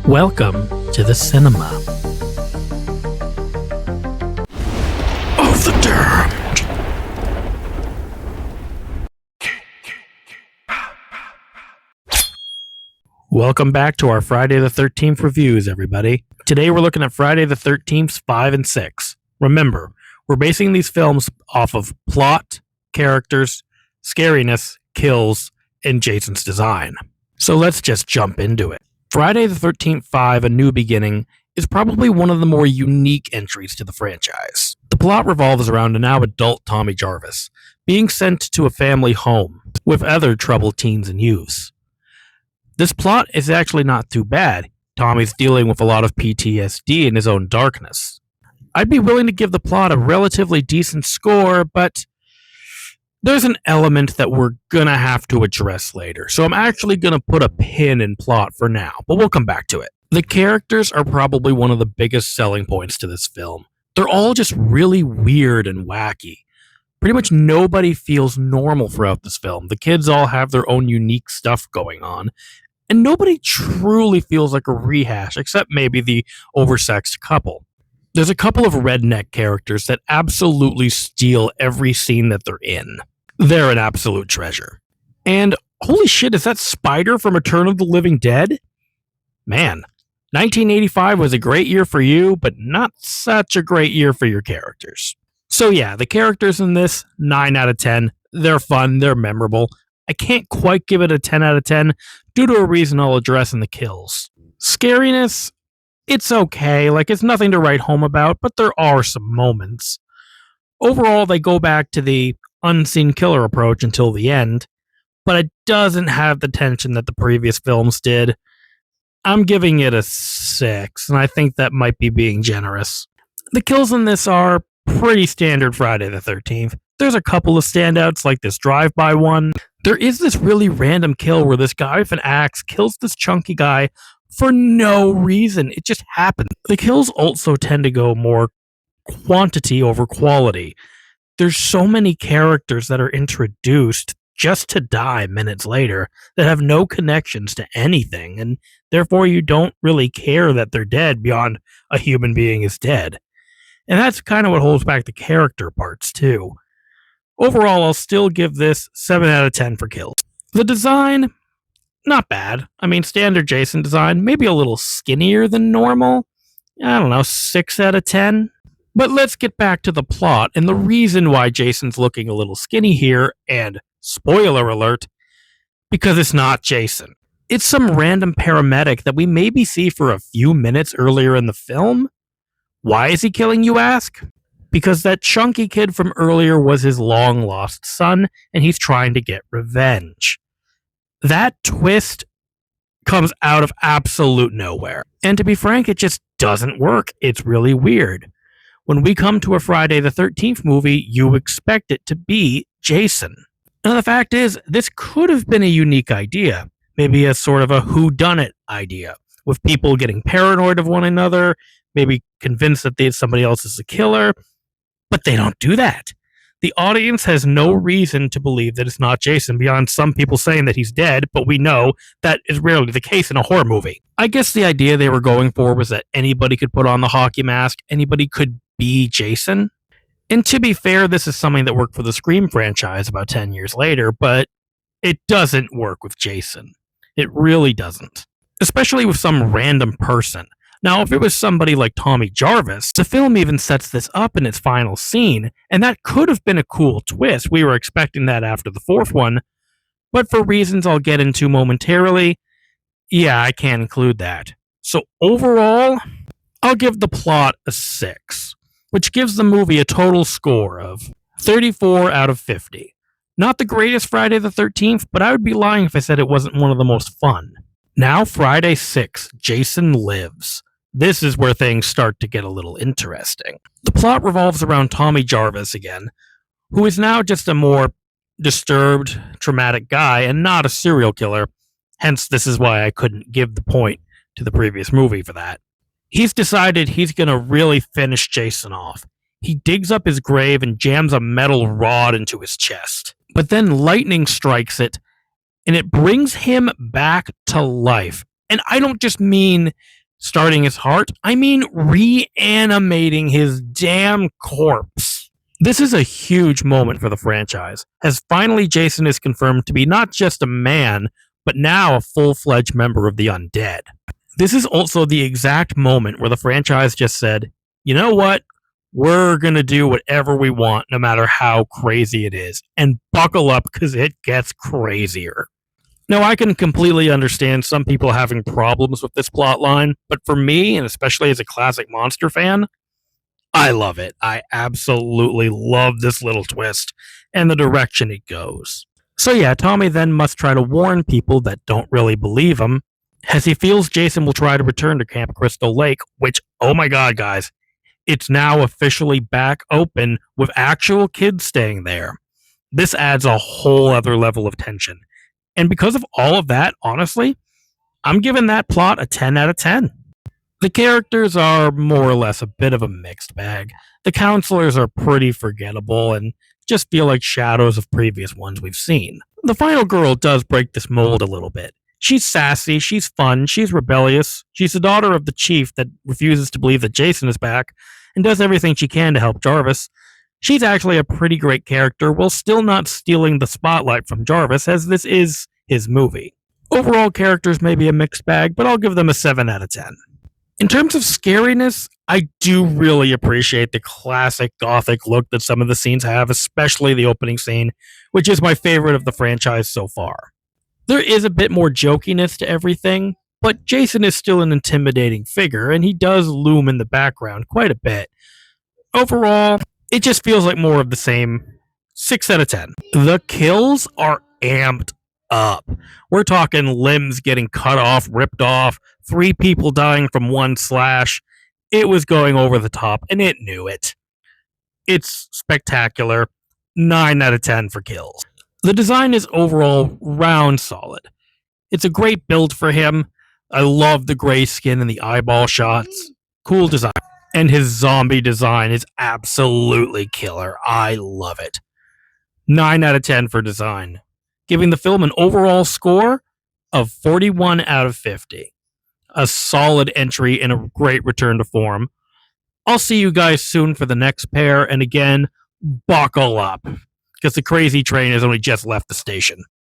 Welcome to the cinema of the damned. Welcome back to our Friday the 13th reviews, everybody. Today we're looking at Friday the 13th 5 and 6. Remember, we're basing these films off of plot, characters, scariness, kills, and Jason's design. So let's just jump into it. Friday the 13th 5, A New Beginning, is probably one of the more unique entries to the franchise. The plot revolves around a now adult Tommy Jarvis being sent to a family home with other troubled teens and youths. This plot is actually not too bad. Tommy's dealing with a lot of PTSD in his own darkness. I'd be willing to give the plot a relatively decent score, but there's an element that we're gonna have to address later, so I'm actually gonna put a pin in plot for now, but we'll come back to it. The characters are probably one of the biggest selling points to this film. They're all just really weird and wacky. Pretty much nobody feels normal throughout this film. The kids all have their own unique stuff going on, and nobody truly feels like a rehash, except maybe the oversexed couple. There's a couple of redneck characters that absolutely steal every scene that they're in. They're an absolute treasure. And holy shit, is that Spider from Return of the Living Dead? Man, 1985 was a great year for you, but not such a great year for your characters. So yeah, the characters in this, 9 out of 10. They're fun, they're memorable. I can't quite give it a 10 out of 10 due to a reason I'll address in the kills. Scariness, it's okay, like it's nothing to write home about, but there are some moments. Overall, they go back to the unseen killer approach until the end, but it doesn't have the tension that the previous films did. I'm giving it a 6, and I think that might be being generous. The kills in this are pretty standard Friday the 13th. There's a couple of standouts, like this drive-by one. There is this really random kill where this guy with an axe kills this chunky guy for no reason. It just happens. The kills also tend to go more quantity over quality. There's so many characters that are introduced just to die minutes later that have no connections to anything, and therefore you don't really care that they're dead beyond a human being is dead. And that's kind of what holds back the character parts too. Overall, I'll still give this 7 out of 10 for kills. The design, not bad. I mean, standard Jason design, maybe a little skinnier than normal. I don't know, 6 out of 10. But let's get back to the plot and the reason why Jason's looking a little skinny here, and spoiler alert, because it's not Jason. It's some random paramedic that we maybe see for a few minutes earlier in the film. Why is he killing, you ask? Because that chunky kid from earlier was his long-lost son, and he's trying to get revenge. That twist comes out of absolute nowhere. And to be frank, it just doesn't work. It's really weird. When we come to a Friday the 13th movie, you expect it to be Jason. Now, the fact is, this could have been a unique idea. Maybe a sort of a whodunit idea, with people getting paranoid of one another, maybe convinced that somebody else is the killer. But they don't do that. The audience has no reason to believe that it's not Jason beyond some people saying that he's dead, but we know that is rarely the case in a horror movie. I guess the idea they were going for was that anybody could put on the hockey mask, anybody could be Jason. And to be fair, this is something that worked for the Scream franchise about 10 years later, but it doesn't work with Jason. It really doesn't. Especially with some random person. Now, if it was somebody like Tommy Jarvis, the film even sets this up in its final scene, and that could have been a cool twist. We were expecting that after the fourth one, but for reasons I'll get into momentarily, yeah, I can't include that. So overall, I'll give the plot a 6, which gives the movie a total score of 34 out of 50. Not the greatest Friday the 13th, but I would be lying if I said it wasn't one of the most fun. Now, Friday 6, Jason Lives. This is where things start to get a little interesting. The plot revolves around Tommy Jarvis again, who is now just a more disturbed, traumatic guy and not a serial killer. Hence, this is why I couldn't give the point to the previous movie for that. He's decided he's going to really finish Jason off. He digs up his grave and jams a metal rod into his chest. But then lightning strikes it, and it brings him back to life. And I don't just mean starting his heart, I mean reanimating his damn corpse. This is a huge moment for the franchise, as finally Jason is confirmed to be not just a man, but now a full-fledged member of the undead. This is also the exact moment where the franchise just said, you know what? We're going to do whatever we want, no matter how crazy it is. And buckle up, because it gets crazier. Now, I can completely understand some people having problems with this plot line, but for me, and especially as a classic monster fan, I love it. I absolutely love this little twist and the direction it goes. So yeah, Tommy then must try to warn people that don't really believe him, as he feels Jason will try to return to Camp Crystal Lake, which, oh my god, guys, it's now officially back open with actual kids staying there. This adds a whole other level of tension. And because of all of that, honestly, I'm giving that plot a 10 out of 10. The characters are more or less a bit of a mixed bag. The counselors are pretty forgettable and just feel like shadows of previous ones we've seen. The final girl does break this mold a little bit. She's sassy, she's fun, she's rebellious, she's the daughter of the chief that refuses to believe that Jason is back, and does everything she can to help Jarvis. She's actually a pretty great character while still not stealing the spotlight from Jarvis, as this is his movie. Overall, characters may be a mixed bag, but I'll give them a 7 out of 10. In terms of scariness, I do really appreciate the classic gothic look that some of the scenes have, especially the opening scene, which is my favorite of the franchise so far. There is a bit more jokiness to everything, but Jason is still an intimidating figure, and he does loom in the background quite a bit. Overall, it just feels like more of the same. 6 out of 10. The kills are amped up. We're talking limbs getting cut off, ripped off, 3 people dying from one slash. It was going over the top, and it knew it. It's spectacular. 9 out of 10 for kills. The design is overall round solid. It's a great build for him. I love the gray skin and the eyeball shots. Cool design. And his zombie design is absolutely killer. I love it. 9 out of 10 for design, giving the film an overall score of 41 out of 50. A solid entry and a great return to form. I'll see you guys soon for the next pair, and again, buckle up, because the crazy train has only just left the station.